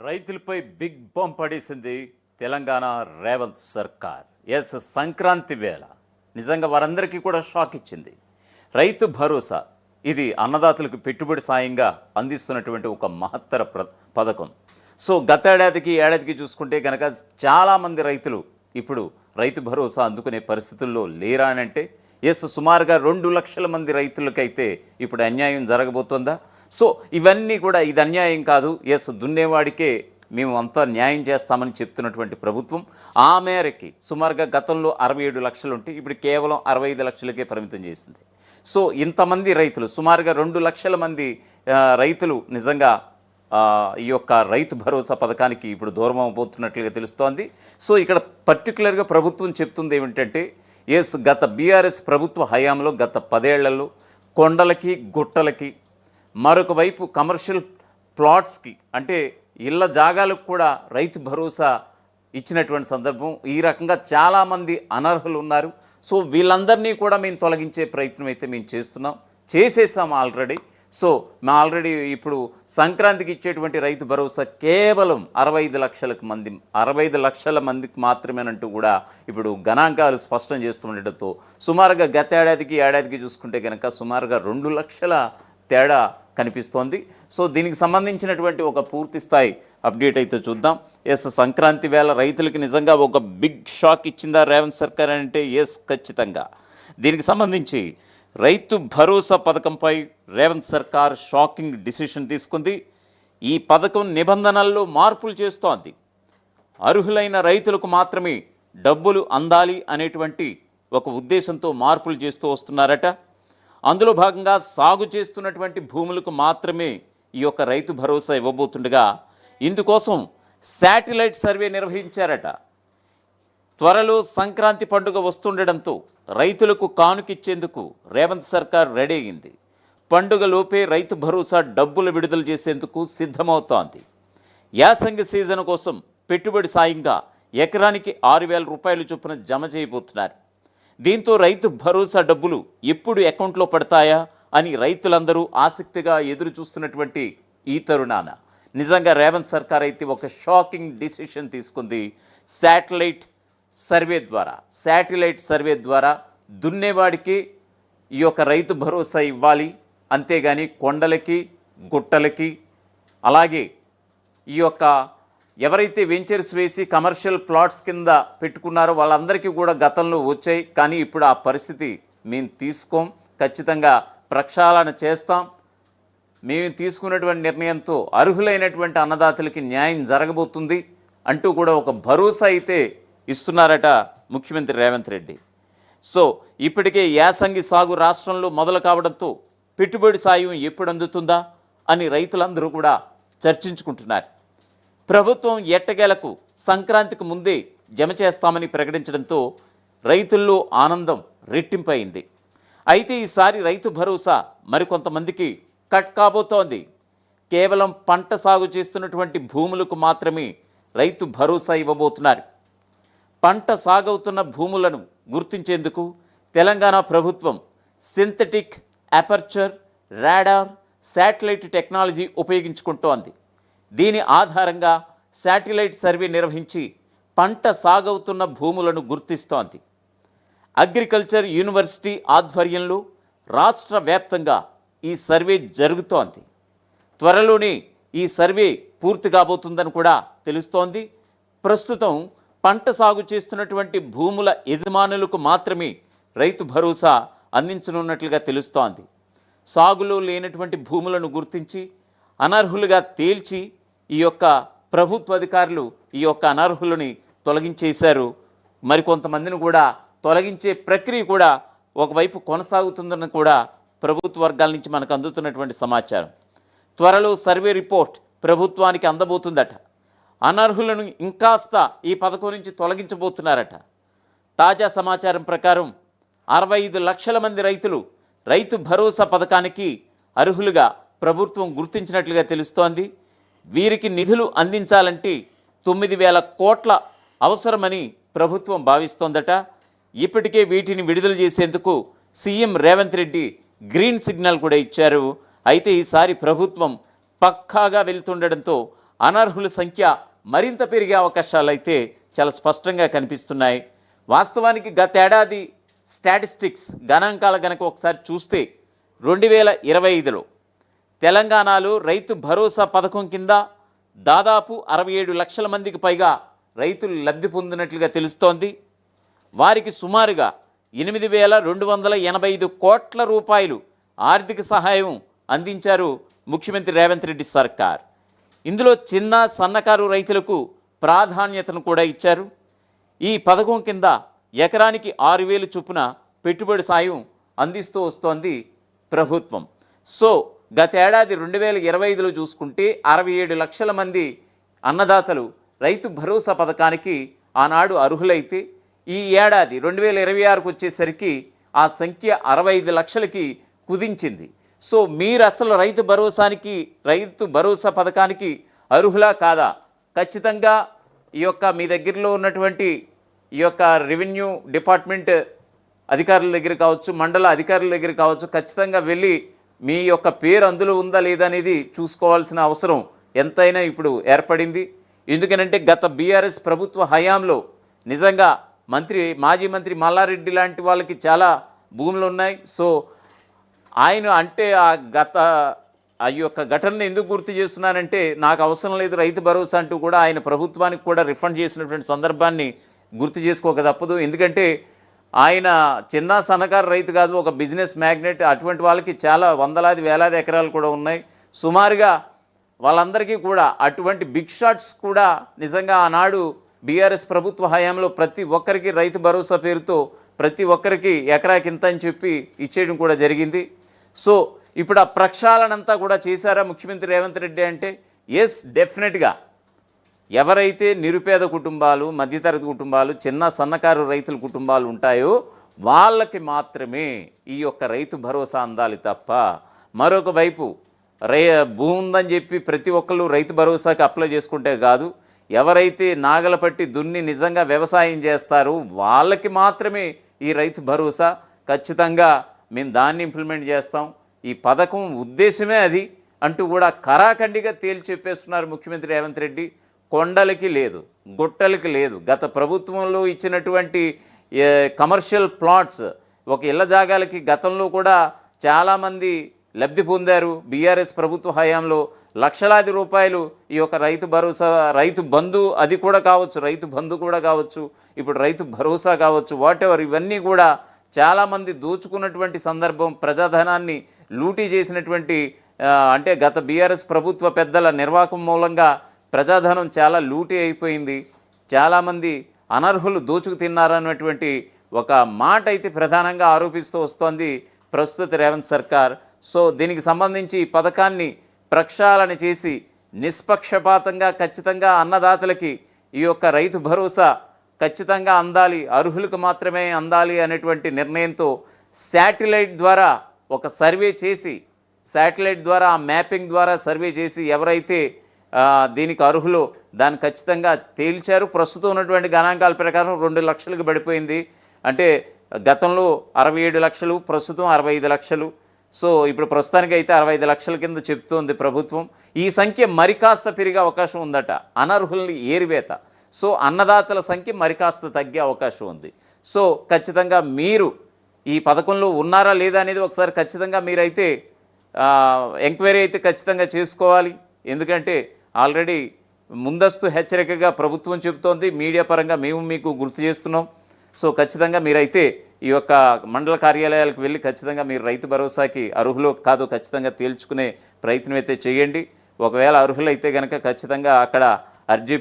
రైతులపై big bomb పడేసింది తెలంగాణ రేవంత్ సర్కార్. ఎస్, సంక్రాంతి వేళ నిజంగా వారందరికీ కూడా షాక్ ఇచ్చింది. రైతు భరోసా ఇది అన్నదాతలకు పెట్టుబడి సాయంగా అందిస్తున్నటువంటి ఒక మహత్తర పథకం. సో గత ఏడాదికి చూసుకుంటే కనుక చాలామంది రైతులు ఇప్పుడు రైతు భరోసా అందుకునే పరిస్థితుల్లో లేరా అని అంటే ఎస్, సుమారుగా 2 లక్షల మంది రైతులకైతే ఇప్పుడు అన్యాయం జరగబోతోందా? సో ఇవన్నీ కూడా ఇది అన్యాయం కాదు, ఎస్ దున్నేవాడికే మేము అంతా న్యాయం చేస్తామని చెప్తున్నటువంటి ప్రభుత్వం ఆ మేరకి సుమారుగా గతంలో 67 లక్షలు ఉంటే ఇప్పుడు కేవలం 65 లక్షలకే పరిమితం చేసింది. సో ఇంతమంది రైతులు సుమారుగా 2 లక్షల మంది రైతులు నిజంగా ఈ యొక్క రైతు భరోసా పథకానికి ఇప్పుడు దూరం అవబోతున్నట్లుగా తెలుస్తోంది. సో ఇక్కడ పర్టికులర్గా ప్రభుత్వం చెప్తుంది ఏమిటంటే ఎస్, గత బీఆర్ఎస్ ప్రభుత్వ హయాంలో గత 10 ఏళ్లలో కొండలకి గుట్టలకి మరొక వైపు కమర్షియల్ ప్లాట్స్కి అంటే ఇళ్ల జాగాలకు కూడా రైతు భరోసా ఇచ్చినటువంటి సందర్భం. ఈ రకంగా చాలామంది అనర్హులు ఉన్నారు. సో వీళ్ళందరినీ కూడా మేము తొలగించే ప్రయత్నం అయితే మేము చేసేసాము ఆల్రెడీ. సో మేము ఆల్రెడీ ఇప్పుడు సంక్రాంతికి ఇచ్చేటువంటి రైతు భరోసా కేవలం 65 లక్షల మందికి మాత్రమేనంటూ కూడా ఇప్పుడు గణాంకాలు స్పష్టం చేస్తుండటంతో సుమారుగా గత ఏడాదికి చూసుకుంటే కనుక సుమారుగా 2 లక్షల తేడా కనిపిస్తోంది. సో దీనికి సంబంధించినటువంటి ఒక పూర్తి స్థాయి అప్డేట్ అయితే చూద్దాం. ఎస్, సంక్రాంతి వేళ రైతులకి నిజంగా ఒక బిగ్ షాక్ ఇచ్చిందా రేవంత్ సర్కార్ అంటే ఎస్, ఖచ్చితంగా. దీనికి సంబంధించి రైతు భరోసా పథకంపై రేవంత్ సర్కార్ షాకింగ్ డిసిషన్ తీసుకుంది. ఈ పథకం నిబంధనల్లో మార్పులు చేస్తోంది. అర్హులైన రైతులకు మాత్రమే డబ్బులు అందాలి అనేటువంటి ఒక ఉద్దేశంతో మార్పులు చేస్తూ వస్తున్నారట. అందులో భాగంగా సాగు చేస్తున్నటువంటి భూములకు మాత్రమే ఈ యొక్క రైతు భరోసా ఇవ్వబోతుండగా ఇందుకోసం శాటిలైట్ సర్వే నిర్వహించారట. త్వరలో సంక్రాంతి పండుగ వస్తుండడంతో రైతులకు కానుకిచ్చేందుకు రేవంత్ సర్కార్ రెడీ అయింది. పండుగలోపే రైతు భరోసా డబ్బులు విడుదల చేసేందుకు సిద్ధమవుతోంది. యాసంగి సీజన్ కోసం పెట్టుబడి సాయంగా ఎకరానికి 6,000 రూపాయలు చొప్పున జమ చేయబోతున్నారు. దీంతో రైతు భరోసా డబ్బులు ఎప్పుడు అకౌంట్లో పడతాయా అని రైతులందరూ ఆసక్తిగా ఎదురు చూస్తున్నటువంటి ఈ తరుణాన నిజంగా రేవంత్ సర్కార్ అయితే ఒక షాకింగ్ డిసిషన్ తీసుకుంది. శాటిలైట్ సర్వే ద్వారా దున్నేవాడికి ఈ యొక్క రైతు భరోసా ఇవ్వాలి, అంతేగాని కొండలకి గుట్టలకి అలాగే ఈ యొక్క ఎవరైతే వెంచర్స్ వేసి కమర్షియల్ ప్లాట్స్ కింద పెట్టుకున్నారో వాళ్ళందరికీ కూడా గతంలో వచ్చాయి. కానీ ఇప్పుడు ఆ పరిస్థితి మేము తీసుకోం, ఖచ్చితంగా ప్రక్షాళన చేస్తాం. మేము తీసుకున్నటువంటి నిర్ణయంతో అర్హులైనటువంటి అన్నదాతలకి న్యాయం జరగబోతుంది అంటూ కూడా ఒక భరోసా అయితే ఇస్తున్నారట ముఖ్యమంత్రి రేవంత్ రెడ్డి. సో ఇప్పటికే యాసంగి సాగు రాష్ట్రంలో మొదలు కావడంతో పెట్టుబడి సాయం ఎప్పుడు అందుతుందా అని రైతులందరూ కూడా చర్చించుకుంటున్నారు. ప్రభుత్వం ఎట్టకేలకు సంక్రాంతికి ముందే జమ చేస్తామని ప్రకటించడంతో రైతుల్లో ఆనందం రెట్టింపైంది. అయితే ఈసారి రైతు భరోసా మరికొంతమందికి కట్ కాబోతోంది. కేవలం పంట సాగు చేస్తున్నటువంటి భూములకు మాత్రమే రైతు భరోసా ఇవ్వబోతున్నారు. పంట సాగవుతున్న భూములను గుర్తించేందుకు తెలంగాణ ప్రభుత్వం synthetic aperture radar satellite technology ఉపయోగించుకుంటోంది. దీని ఆధారంగా శాటిలైట్ సర్వే నిర్వహించి పంట సాగవుతున్న భూములను గుర్తిస్తోంది. అగ్రికల్చర్ యూనివర్సిటీ ఆధ్వర్యంలో రాష్ట్ర వ్యాప్తంగా ఈ సర్వే జరుగుతోంది. త్వరలోనే ఈ సర్వే పూర్తి కాబోతుందని కూడా తెలుస్తోంది. ప్రస్తుతం పంట సాగు చేస్తున్నటువంటి భూముల యజమానులకు మాత్రమే రైతు భరోసా అందించనున్నట్లుగా తెలుస్తోంది. సాగులో లేనటువంటి భూములను గుర్తించి అనర్హులుగా తేల్చి ఈ యొక్క ప్రభుత్వ అధికారులు ఈ యొక్క అనర్హులని తొలగించేశారు. మరికొంతమందిని కూడా తొలగించే ప్రక్రియ కూడా ఒకవైపు కొనసాగుతుందని కూడా ప్రభుత్వ వర్గాల నుంచి మనకు అందుతున్నటువంటి సమాచారం. త్వరలో సర్వే రిపోర్ట్ ప్రభుత్వానికి అందబోతుందట. అనర్హులను ఇంకాస్త ఈ పథకం నుంచి తొలగించబోతున్నారట. తాజా సమాచారం ప్రకారం 65 లక్షల మంది రైతులు రైతు భరోసా పథకానికి అర్హులుగా ప్రభుత్వం గుర్తించినట్లుగా తెలుస్తోంది. వీరికి నిధులు అందించాలంటే 9,000 కోట్ల అవసరమని ప్రభుత్వం భావిస్తోందట. ఇప్పటికే వీటిని విడుదల చేసేందుకు CM Revanth Reddy green signal కూడా ఇచ్చారు. అయితే ఈసారి ప్రభుత్వం పక్కాగా వెళ్తుండడంతో అనర్హుల సంఖ్య మరింత పెరిగే అవకాశాలు అయితే చాలా స్పష్టంగా కనిపిస్తున్నాయి. వాస్తవానికి గతేడాది స్టాటిస్టిక్స్ గణాంకాలు కనుక ఒకసారి చూస్తే 2025లో తెలంగాణలో రైతు భరోసా పథకం కింద దాదాపు 67 లక్షల మందికి పైగా రైతులు లబ్ధి పొందినట్లుగా తెలుస్తోంది. వారికి సుమారుగా 8,285 కోట్ల రూపాయలు ఆర్థిక సహాయం అందించారు ముఖ్యమంత్రి రేవంత్ రెడ్డి సర్కార్. ఇందులో చిన్న సన్నకారు రైతులకు ప్రాధాన్యతను కూడా ఇచ్చారు. ఈ పథకం కింద ఎకరానికి 6,000 చొప్పున పెట్టుబడి సాయం అందిస్తూ వస్తోంది ప్రభుత్వం. సో గతేడాది 2025లో చూసుకుంటే 67 లక్షల మంది అన్నదాతలు రైతు భరోసా పథకానికి ఆనాడు అర్హులైతే ఈ ఏడాది 2026కు వచ్చేసరికి ఆ సంఖ్య 65 లక్షలకి కుదించింది. సో మీరు అసలు రైతు భరోసా పథకానికి అర్హులా కాదా? ఖచ్చితంగా ఈ యొక్క మీ దగ్గరలో ఉన్నటువంటి ఈ యొక్క రెవెన్యూ డిపార్ట్మెంట్ అధికారుల దగ్గర కావచ్చు, మండల అధికారుల దగ్గర కావచ్చు, ఖచ్చితంగా వెళ్ళి మీ యొక్క పేరు అందులో ఉందా లేదా అనేది చూసుకోవాల్సిన అవసరం ఎంతైనా ఇప్పుడు ఏర్పడింది. ఎందుకనంటే గత బీఆర్ఎస్ ప్రభుత్వ హయాంలో నిజంగా మాజీ మంత్రి మల్లారెడ్డి లాంటి వాళ్ళకి చాలా భూములు ఉన్నాయి. సో ఆయన అంటే ఆ యొక్క ఘటనను ఎందుకు గుర్తు చేస్తున్నానంటే, నాకు అవసరం లేదు రైతు భరోసా అంటూ కూడా ఆయన ప్రభుత్వానికి కూడా రిఫండ్ చేసినటువంటి సందర్భాన్ని గుర్తు చేసుకోక తప్పదు. ఎందుకంటే ఆయన చిన్న సన్నకారు రైతు కాదు, ఒక బిజినెస్ మ్యాగ్నెట్. అటువంటి వాళ్ళకి చాలా వందలాది వేలాది ఎకరాలు కూడా ఉన్నాయి. సుమారుగా వాళ్ళందరికీ కూడా అటువంటి బిగ్ షాట్స్ కూడా నిజంగా ఆనాడు బీఆర్ఎస్ ప్రభుత్వ హయాంలో ప్రతి ఒక్కరికి రైతు భరోసా పేరుతో ప్రతి ఒక్కరికి ఎకరాకి ఇంత అని చెప్పి ఇచ్చేయడం కూడా జరిగింది. సో ఇప్పుడు ఆ ప్రక్షాళనంతా కూడా చేశారా ముఖ్యమంత్రి రేవంత్ రెడ్డి అంటే? ఎస్, డెఫినెట్గా. ఎవరైతే నిరుపేద కుటుంబాలు, మధ్యతరగతి కుటుంబాలు, చిన్న సన్నకారు రైతుల కుటుంబాలు ఉంటాయో వాళ్ళకి మాత్రమే ఈ యొక్క రైతు భరోసా అందాలి తప్ప మరొక వైపు భూమి ఉందని చెప్పి ప్రతి ఒక్కళ్ళు రైతు భరోసాకి అప్లై చేసుకుంటే కాదు. ఎవరైతే నాగల పట్టి దున్ని నిజంగా వ్యవసాయం చేస్తారో వాళ్ళకి మాత్రమే ఈ రైతు భరోసా. ఖచ్చితంగా మేము దాన్ని ఇంప్లిమెంట్ చేస్తాం, ఈ పథకం ఉద్దేశమే అది అంటూ కూడా కరాఖండిగా తేల్చి చెప్పేస్తున్నారు ముఖ్యమంత్రి రేవంత్ రెడ్డి. కొండలకి లేదు, గుట్టలకి లేదు. గత ప్రభుత్వంలో ఇచ్చినటువంటి కమర్షియల్ ప్లాట్స్, ఒక ఇళ్ల జాగాలకి గతంలో కూడా చాలామంది లబ్ధి పొందారు. బీఆర్ఎస్ ప్రభుత్వ హయాంలో లక్షలాది రూపాయలు ఈ యొక్క రైతు భరోసా, రైతు బంధు అది కూడా కావచ్చు, రైతు బంధు కూడా కావచ్చు, ఇప్పుడు రైతు భరోసా కావచ్చు, వాటెవర్, ఇవన్నీ కూడా చాలామంది దోచుకున్నటువంటి సందర్భం. ప్రజాధనాన్ని లూటీ చేసినటువంటి అంటే గత బీఆర్ఎస్ ప్రభుత్వ పెద్దల నిర్వాహకం మూలంగా ప్రజాధనం చాలా లూటీ అయిపోయింది. చాలామంది అనర్హులు దోచుకు తిన్నారన్నటువంటి ఒక మాట అయితే ప్రధానంగా ఆరోపిస్తూ వస్తోంది ప్రస్తుత రేవంత్ సర్కార్. సో దీనికి సంబంధించి ఈ పథకాన్ని ప్రక్షాళన చేసి నిష్పక్షపాతంగా ఖచ్చితంగా అన్నదాతలకి ఈ యొక్క రైతు భరోసా ఖచ్చితంగా అందాలి, అర్హులకు మాత్రమే అందాలి అనేటువంటి నిర్ణయంతో శాటిలైట్ ద్వారా ఒక సర్వే చేసి, శాటిలైట్ ద్వారా ఆ మ్యాపింగ్ ద్వారా సర్వే చేసి ఎవరైతే దీనికి అర్హులో దాన్ని ఖచ్చితంగా తేల్చారు. ప్రస్తుతం ఉన్నటువంటి గణాంకాల ప్రకారం 2 లక్షలకు పడిపోయింది. అంటే గతంలో 67 లక్షలు, ప్రస్తుతం 65 లక్షలు. సో ఇప్పుడు ప్రస్తుతానికి అయితే 65 లక్షల కింద చెప్తోంది ప్రభుత్వం. ఈ సంఖ్య మరికాస్త పెరిగే అవకాశం ఉందట, అనర్హుల్ని ఏరివేత. సో అన్నదాతల సంఖ్య మరికాస్త తగ్గే అవకాశం ఉంది. సో ఖచ్చితంగా మీరు ఈ పథకంలో ఉన్నారా లేదా అనేది ఒకసారి ఖచ్చితంగా మీరైతే ఎంక్వైరీ అయితే ఖచ్చితంగా చేసుకోవాలి. ఎందుకంటే ఆల్రెడీ ముందస్తు హెచ్చరికగా ప్రభుత్వం చెబుతోంది, మీడియా పరంగా మేము మీకు గుర్తు చేస్తున్నాం. సో ఖచ్చితంగా మీరైతే ఈ యొక్క మండల కార్యాలయాలకు వెళ్ళి ఖచ్చితంగా మీరు రైతు భరోసాకి అర్హులో కాదో ఖచ్చితంగా తేల్చుకునే ప్రయత్నం అయితే చేయండి. ఒకవేళ అర్హులైతే కనుక ఖచ్చితంగా అక్కడ అర్జీ